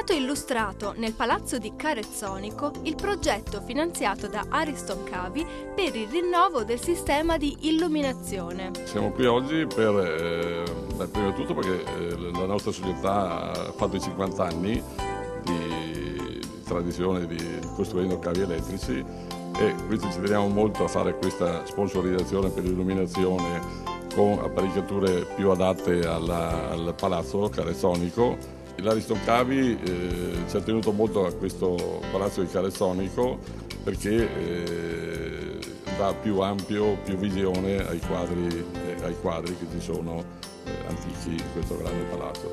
stato illustrato nel Palazzo di Carezzonico il progetto finanziato da Ariston Cavi per il rinnovo del sistema di illuminazione. Siamo qui oggi prima di tutto perché la nostra società ha fatto i 50 anni di tradizione di costruendo cavi elettrici e quindi ci teniamo molto a fare questa sponsorizzazione per l'illuminazione con apparecchiature più adatte al Palazzo Carezzonico. L'Ariston Cavi ci ha tenuto molto a questo Palazzo di Carezzonico perché dà più ampio, più visione ai quadri che ci sono antichi in questo grande palazzo.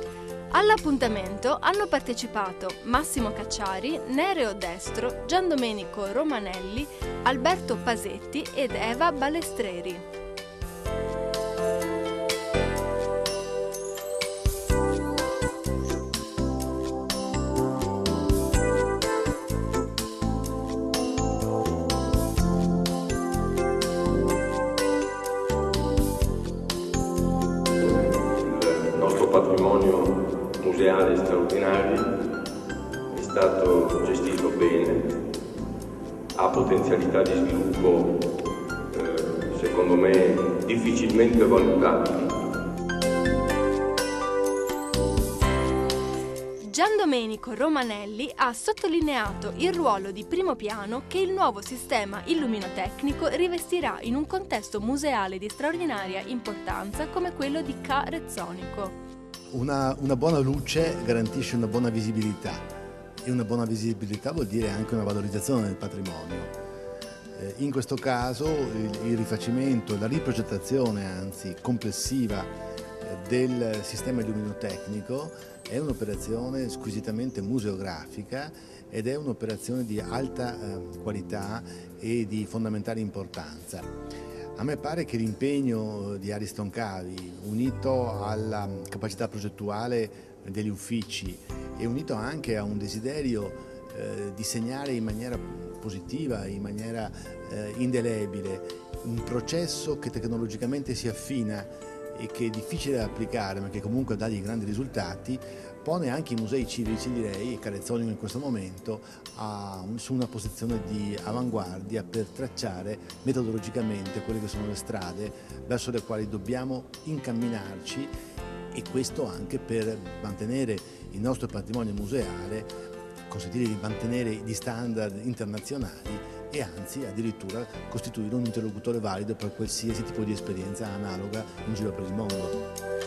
All'appuntamento hanno partecipato Massimo Cacciari, Nereo Destro, Giandomenico Romanelli, Alberto Pasetti ed Eva Balestreri. Patrimonio museale straordinario è stato gestito bene, ha potenzialità di sviluppo secondo me difficilmente valutabili. Giandomenico Romanelli ha sottolineato il ruolo di primo piano che il nuovo sistema illuminotecnico rivestirà in un contesto museale di straordinaria importanza come quello di Carezzonico. Una buona luce garantisce una buona visibilità e una buona visibilità vuol dire anche una valorizzazione del patrimonio. In questo caso il rifacimento, la riprogettazione anzi complessiva del sistema illuminotecnico è un'operazione squisitamente museografica ed è un'operazione di alta qualità e di fondamentale importanza. A me pare che l'impegno di Ariston Cavi, unito alla capacità progettuale degli uffici e unito anche a un desiderio di segnare in maniera positiva, in maniera indelebile, un processo che tecnologicamente si affina e che è difficile da applicare ma che comunque dà dei grandi risultati, pone anche i musei civici, direi, e Carezzonico in questo momento, su una posizione di avanguardia per tracciare metodologicamente quelle che sono le strade verso le quali dobbiamo incamminarci e questo anche per mantenere il nostro patrimonio museale, consentire di mantenere gli standard internazionali e anzi addirittura costituire un interlocutore valido per qualsiasi tipo di esperienza analoga in giro per il mondo.